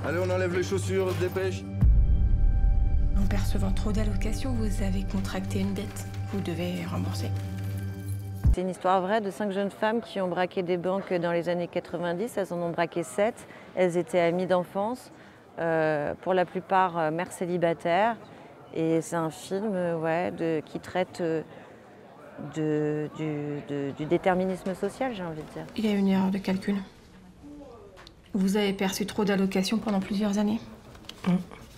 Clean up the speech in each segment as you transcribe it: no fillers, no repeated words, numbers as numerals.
Allez, on enlève les chaussures, dépêche. En percevant trop d'allocations, vous avez contracté une dette. Vous devez rembourser. C'est une histoire vraie de 5 jeunes femmes qui ont braqué des banques dans les années 90. Elles en ont braqué 7. Elles étaient amies d'enfance, pour la plupart mères célibataires. Et c'est un film qui traite du déterminisme social, j'ai envie de dire. Il y a une erreur de calcul. Vous avez perçu trop d'allocations pendant plusieurs années.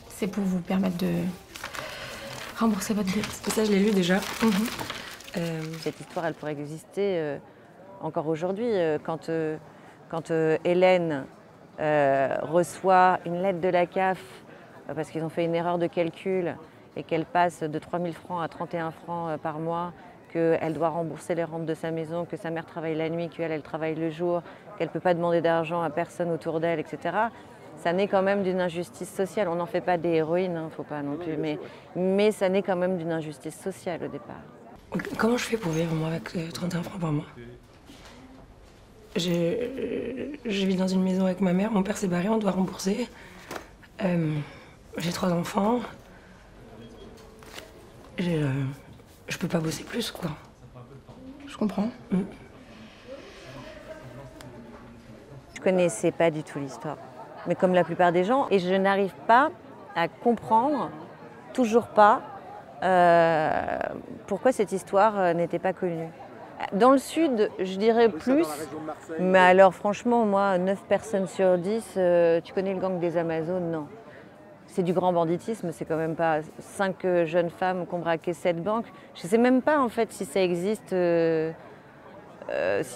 C'est pour vous permettre de rembourser votre dette. Ça, je l'ai lu déjà. Cette histoire, elle pourrait exister encore aujourd'hui. Quand Hélène reçoit une lettre de la CAF parce qu'ils ont fait une erreur de calcul et qu'elle passe de 3 000 francs à 31 francs par mois, qu'elle doit rembourser les rentes de sa maison, que sa mère travaille la nuit, qu'elle travaille le jour, qu'elle ne peut pas demander d'argent à personne autour d'elle, etc. Ça naît quand même d'une injustice sociale. On n'en fait pas des héroïnes, faut pas non plus, mais ça naît quand même d'une injustice sociale au départ. Comment je fais pour vivre, moi, avec 31 francs par mois? Je vis dans une maison avec ma mère, mon père s'est barré, on doit rembourser. J'ai 3 enfants. Je peux pas bosser plus, quoi. Je comprends. Je connaissais pas du tout l'histoire, mais comme la plupart des gens, et je n'arrive pas à comprendre, toujours pas, pourquoi cette histoire n'était pas connue. Dans le sud, je dirais plus, mais alors franchement, moi, 9 personnes sur 10, tu connais le gang des Amazones? Non. C'est du grand banditisme, c'est quand même pas 5 jeunes femmes qui ont braqué 7 banques. Je sais même pas en fait si ça existe, s'il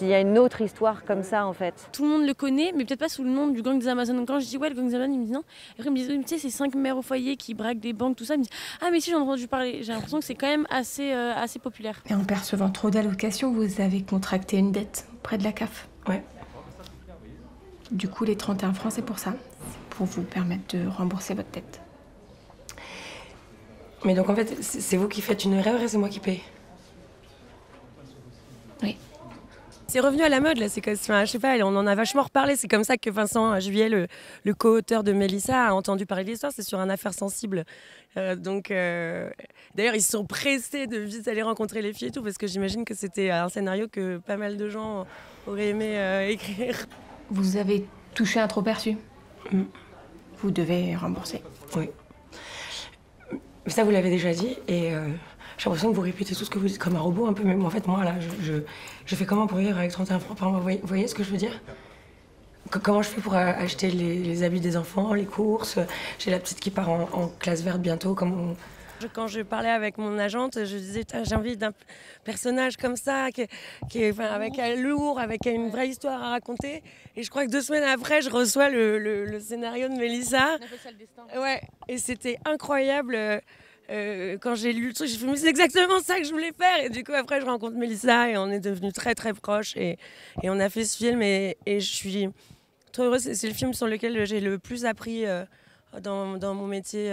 y a une autre histoire comme ça en fait. Tout le monde le connaît, mais peut-être pas sous le nom du gang des Amazones. Donc quand je dis ouais, le gang des Amazones, ils me disent non. Et après ils me disent, tu sais, c'est 5 mères au foyer qui braquent des banques, tout ça. Ils me disent, ah mais si, j'en ai entendu parler. J'ai l'impression que c'est quand même assez populaire. Et en percevant trop d'allocations, vous avez contracté une dette auprès de la CAF. Ouais. Du coup, les 31 francs, c'est pour ça. C'est pour vous permettre de rembourser votre dette. Mais donc en fait, c'est vous qui faites une erreur et c'est moi qui paye. Oui. C'est revenu à la mode, là, c'est que, enfin, je sais pas, on en a vachement reparlé. C'est comme ça que Vincent Juillet, le co-auteur de Mélissa, a entendu parler de l'histoire. C'est sur une affaire sensible. D'ailleurs, ils se sont pressés de vite aller rencontrer les filles et tout, parce que j'imagine que c'était un scénario que pas mal de gens auraient aimé écrire. Vous avez touché un trop perçu. Vous devez rembourser. Oui. Mais ça, vous l'avez déjà dit, et j'ai l'impression que vous répétez tout ce que vous dites comme un robot un peu. Mais en fait, moi, là, je fais comment pour vivre avec 31 francs par mois? Vous voyez ce que je veux dire? Comment je fais pour acheter les habits des enfants, les courses? J'ai la petite qui part en classe verte bientôt. Quand je parlais avec mon agente, je disais j'ai envie d'un personnage comme ça, qui est enfin, avec un lourd, avec une vraie histoire à raconter. Et je crois que 2 semaines après, je reçois le scénario de Mélissa. On appelle ça le destin. Ouais, et c'était incroyable. Quand j'ai lu le truc, j'ai fait mais c'est exactement ça que je voulais faire. Et du coup, après, je rencontre Mélissa et on est devenus très très proches. Et on a fait ce film et je suis trop heureuse. C'est le film sur lequel j'ai le plus appris dans mon métier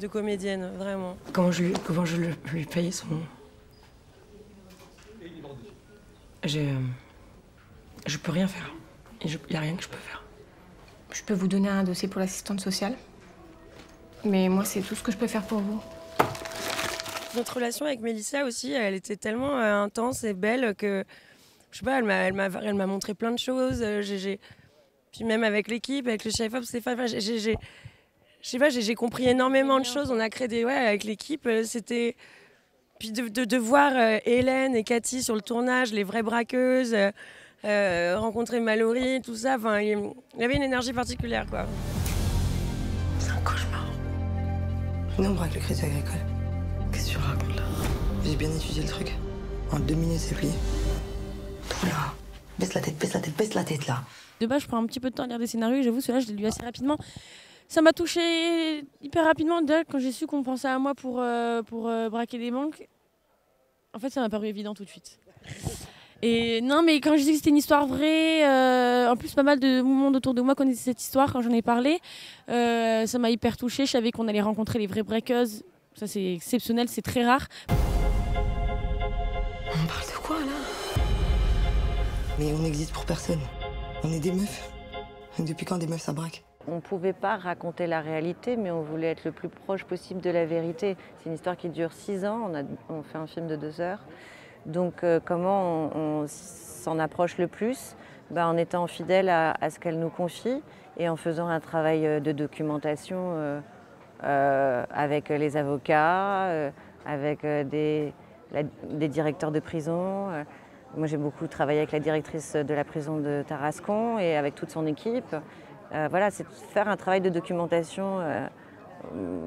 de comédienne, vraiment. Comment je lui payais son... Je peux rien faire. Il n'y a rien que je peux faire. Je peux vous donner un dossier pour l'assistante sociale. Mais moi, c'est tout ce que je peux faire pour vous. Notre relation avec Mélissa aussi, elle était tellement intense et belle que, je sais pas, elle m'a montré plein de choses. Puis même avec l'équipe, avec le chef-op, Stéphane, enfin, je sais pas, j'ai compris énormément de choses. On a créé avec l'équipe, c'était... Puis de voir Hélène et Cathy sur le tournage, les vraies braqueuses, rencontrer Mallory, tout ça, enfin, il y avait une énergie particulière, quoi. C'est un cauchemar. Nous, on braque le Crédit Agricole. Qu'est-ce que tu racontes, là? J'ai bien étudié le truc. En 2 minutes, c'est plié. Tout là. Baisse la tête, baisse la tête, baisse la tête, là. De base, je prends un petit peu de temps à lire des scénarios. J'avoue, celui-là, je l'ai lu assez rapidement. Ça m'a touché hyper rapidement. Déjà, quand j'ai su qu'on pensait à moi pour braquer des banques, en fait, ça m'a paru évident tout de suite. Et non, mais quand je disais que c'était une histoire vraie, en plus, pas mal de monde autour de moi connaissaient cette histoire quand j'en ai parlé. Ça m'a hyper touchée. Je savais qu'on allait rencontrer les vraies braqueuses. Ça, c'est exceptionnel, c'est très rare. On parle de quoi, là? Mais on n'existe pour personne. On est des meufs. Depuis quand des meufs, ça braque? On ne pouvait pas raconter la réalité, mais on voulait être le plus proche possible de la vérité. C'est une histoire qui dure 6 ans, on fait un film de 2 heures. Donc comment on s'en approche le plus? En étant fidèle à ce qu'elle nous confie et en faisant un travail de documentation avec les avocats, avec des directeurs de prison. Moi j'ai beaucoup travaillé avec la directrice de la prison de Tarascon et avec toute son équipe. Voilà, c'est de faire un travail de documentation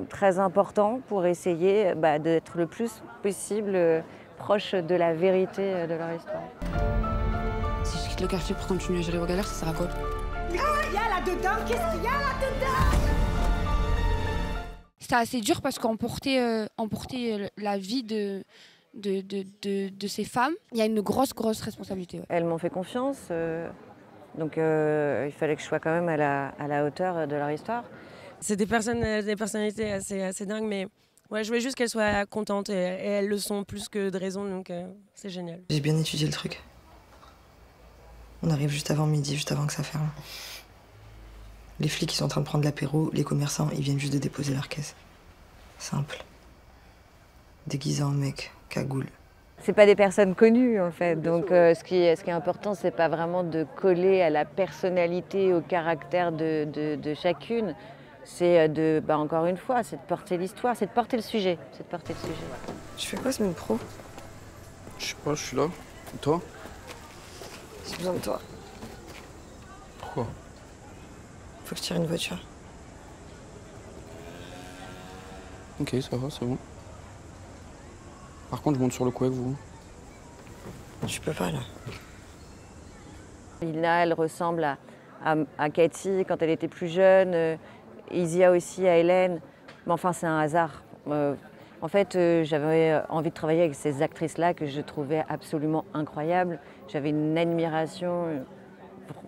très important pour essayer d'être le plus possible proche de la vérité de leur histoire. Si je quitte le quartier pour continuer à gérer vos galères, ça sert à quoi? Il y a là-dedans? Qu'est-ce qu'il y a là-dedans? C'était assez dur parce qu'on portait la vie de ces femmes. Il y a une grosse responsabilité. Ouais. Elles m'ont fait confiance, donc il fallait que je sois quand même à la hauteur de leur histoire. C'est des personnalités assez dingues, mais ouais, je voulais juste qu'elles soient contentes et elles le sont plus que de raison, donc c'est génial. J'ai bien étudié le truc. On arrive juste avant midi, juste avant que ça ferme. Les flics, ils sont en train de prendre l'apéro, les commerçants, ils viennent juste de déposer leur caisse. Simple. Déguisé en mec, cagoule. C'est pas des personnes connues en fait, donc ce qui est important, c'est pas vraiment de coller à la personnalité, au caractère de chacune. C'est encore une fois, c'est de porter l'histoire, c'est de porter le sujet. Tu fais quoi semaine pro? Je sais pas, je suis là. Et toi? J'ai besoin de toi. Pourquoi? Faut que je tire une voiture. Ok, ça va, c'est bon. Par contre, je monte sur le coup avec vous. Je peux pas là. Lina, elle ressemble à Cathy quand elle était plus jeune, Isia aussi à Hélène. Mais enfin, c'est un hasard. En fait, j'avais envie de travailler avec ces actrices-là que je trouvais absolument incroyables. J'avais une admiration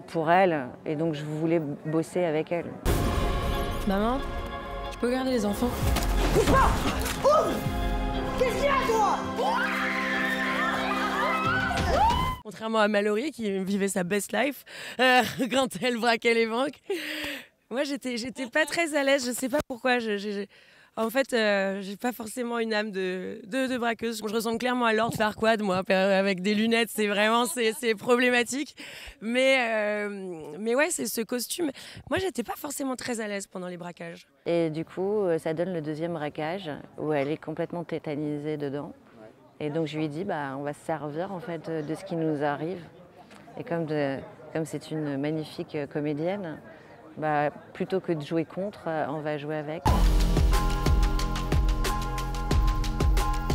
pour elles et donc je voulais bosser avec elles. Maman, je peux garder les enfants? Bouge pas! Ouvre! Qu'est-ce qu'il y a, toi? Contrairement à Mallory qui vivait sa best life quand elle braquait les banques. Moi, j'étais pas très à l'aise, je sais pas pourquoi. En fait, j'ai pas forcément une âme de braqueuse. Je ressemble clairement à Lord Farquaad, moi, avec des lunettes, c'est problématique. Mais ouais, c'est ce costume. Moi, j'étais pas forcément très à l'aise pendant les braquages. Et du coup, ça donne le deuxième braquage où elle est complètement tétanisée dedans. Et donc je lui ai dit, on va se servir en fait de ce qui nous arrive. Et comme c'est une magnifique comédienne, plutôt que de jouer contre, on va jouer avec.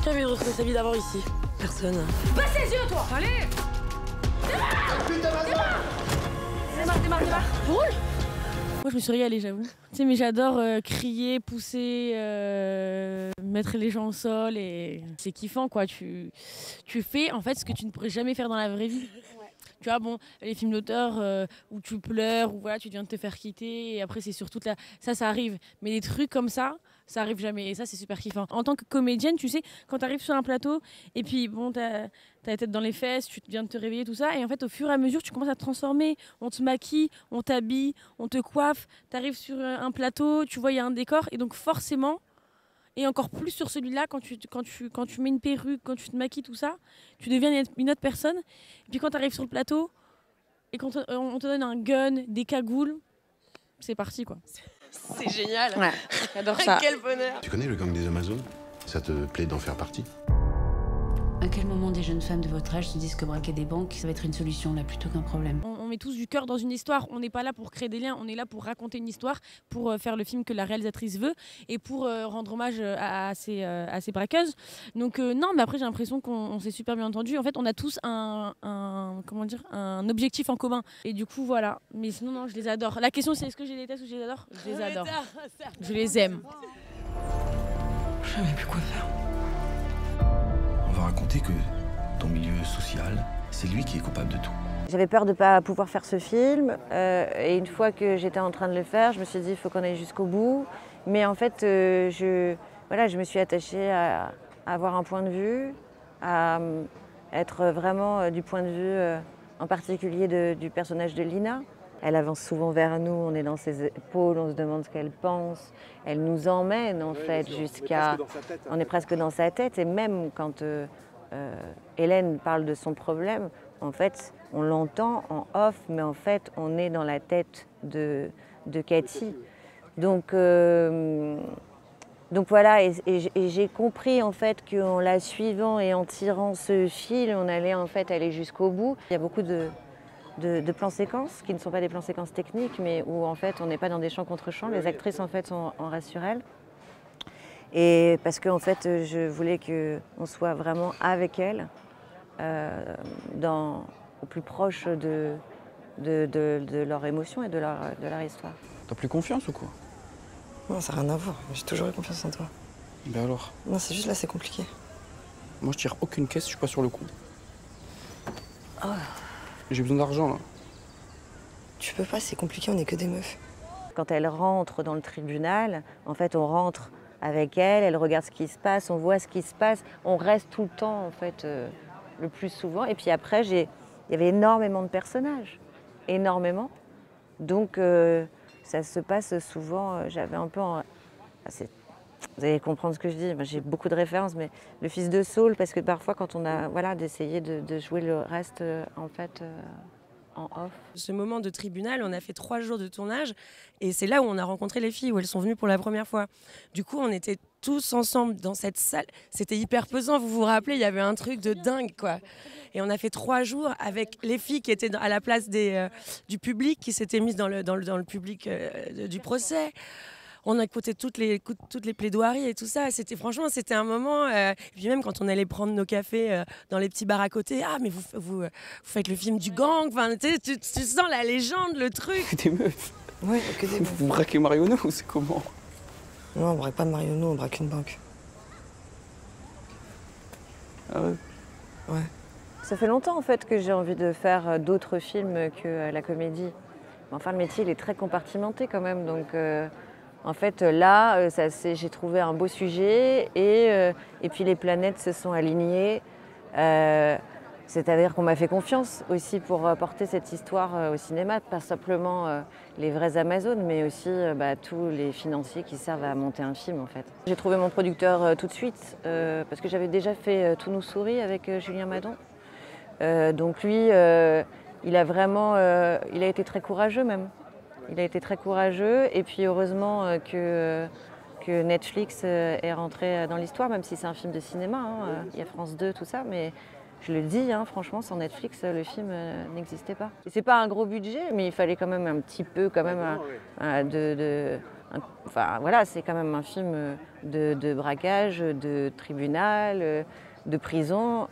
Qui a envie de retrouver sa vie d'avant ici? Personne. Baisse les yeux, toi! Allez! Démarre. Roule! Moi, je me suis régalée, j'avoue. Tu sais, mais j'adore crier, pousser, mettre les gens au sol et c'est kiffant, quoi. Tu fais, en fait, ce que tu ne pourrais jamais faire dans la vraie vie. Ouais. Tu vois, bon, les films d'auteur où tu pleures, où voilà, tu viens de te faire quitter et après, c'est sur toute la... Ça arrive. Mais des trucs comme ça arrive jamais et ça, c'est super kiffant. En tant que comédienne, tu sais, quand tu arrives sur un plateau et puis, bon, t'as la tête dans les fesses, tu viens de te réveiller, tout ça. Et en fait, au fur et à mesure, tu commences à te transformer. On te maquille, on t'habille, on te coiffe. Tu arrives sur un plateau, tu vois, il y a un décor. Et donc, forcément, et encore plus sur celui-là, quand tu mets une perruque, quand tu te maquilles, tout ça, tu deviens une autre personne. Et puis, quand tu arrives sur le plateau et qu'on on te donne un gun, des cagoules, c'est parti, quoi. C'est génial. Ouais, j'adore ça. Quel bonheur. Tu connais le gang des Amazones? Ça te plaît d'en faire partie? À quel moment des jeunes femmes de votre âge se disent que braquer des banques, ça va être une solution là plutôt qu'un problème? On met tous du cœur dans une histoire. On n'est pas là pour créer des liens, on est là pour raconter une histoire, pour faire le film que la réalisatrice veut et pour rendre hommage à ces braqueuses. Donc non, mais après j'ai l'impression qu'on s'est super bien entendu. En fait, on a tous un objectif en commun. Et du coup, voilà. Mais sinon, non, je les adore. La question, c'est est-ce que je les déteste ou je les adore? Je les adore. Je les aime. Je savais plus quoi faire. On va raconter que ton milieu social, c'est lui qui est coupable de tout. J'avais peur de ne pas pouvoir faire ce film et une fois que j'étais en train de le faire, je me suis dit il faut qu'on aille jusqu'au bout. Mais en fait, je me suis attachée à avoir un point de vue, à être vraiment du point de vue en particulier du personnage de Lina. Elle avance souvent vers nous, on est dans ses épaules, on se demande ce qu'elle pense. Elle nous emmène en fait jusqu'à... On est presque dans sa tête et même quand Hélène parle de son problème, en fait, on l'entend en off, mais en fait, on est dans la tête de Cathy. Donc voilà, et j'ai compris en fait qu'en la suivant et en tirant ce fil, on allait en fait aller jusqu'au bout. Il y a beaucoup de plans séquences qui ne sont pas des plans séquences techniques, mais où en fait on n'est pas dans des champs contre champs. Les actrices en fait on reste sur elles. Et parce que en fait je voulais qu'on soit vraiment avec elles, au plus proche de leur émotion et de leur histoire. T'as plus confiance ou quoi? Non, ça n'a rien à voir. J'ai toujours eu confiance en toi. Ben alors? Non, c'est juste là, c'est compliqué. Moi, je tire aucune caisse, je suis pas sur le coup. Oh. J'ai besoin d'argent, là. Tu peux pas, c'est compliqué, on est que des meufs. Quand elle rentre dans le tribunal, en fait, on rentre avec elle, elle regarde ce qui se passe, on voit ce qui se passe, on reste tout le temps, en fait, le plus souvent. Et puis après, il y avait énormément de personnages, énormément. Donc, ça se passe souvent, j'avais un peu... Vous allez comprendre ce que je dis, j'ai beaucoup de références, mais le fils de Saul, parce que parfois quand on a d'essayer de jouer le reste en fait en off. Ce moment de tribunal, on a fait 3 jours de tournage et c'est là où on a rencontré les filles, où elles sont venues pour la première fois. Du coup, on était tous ensemble dans cette salle. C'était hyper pesant, vous vous rappelez, il y avait un truc de dingue, quoi. Et on a fait 3 jours avec les filles qui étaient à la place du public, qui s'étaient mises dans le public du procès. On a écouté toutes les plaidoiries et tout ça. Franchement, c'était un moment. Et puis même quand on allait prendre nos cafés dans les petits bars à côté, ah mais vous faites le film du gang. Enfin, tu sens la légende, le truc. Des meufs. Ouais, que des meufs. Vous braquez Marionneau ou c'est comment? Non, on braque pas Marionneau, on braque une banque. Ah ouais? Ouais. Ça fait longtemps en fait que j'ai envie de faire d'autres films que la comédie. Enfin, le métier il est très compartimenté quand même, donc. En fait, là, j'ai trouvé un beau sujet et puis les planètes se sont alignées. C'est-à-dire qu'on m'a fait confiance aussi pour porter cette histoire au cinéma, pas simplement les vraies Amazones, mais aussi tous les financiers qui servent à monter un film en fait. J'ai trouvé mon producteur tout de suite, parce que j'avais déjà fait Tout nous sourit avec Julien Madon. Donc lui, il a été très courageux même. Il a été très courageux et puis heureusement que Netflix est rentré dans l'histoire, même si c'est un film de cinéma. Hein. Il y a France 2, tout ça, mais je le dis, hein, franchement, sans Netflix, le film n'existait pas. C'est pas un gros budget, mais il fallait quand même un petit peu, quand même, enfin voilà, c'est quand même un film de braquage, de tribunal, de prison.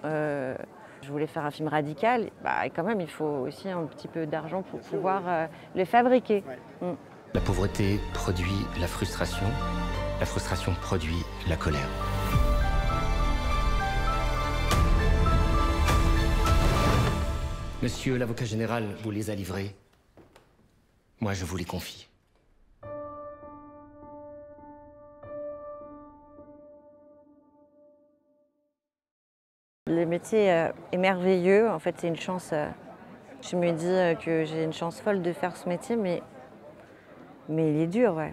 Je voulais faire un film radical, et quand même il faut aussi un petit peu d'argent pour pouvoir le fabriquer. Ouais. La pauvreté produit la frustration produit la colère. Monsieur l'avocat général vous les a livrés. Moi je vous les confie. Le métier est merveilleux, en fait c'est une chance. Je me dis que j'ai une chance folle de faire ce métier, mais il est dur, ouais.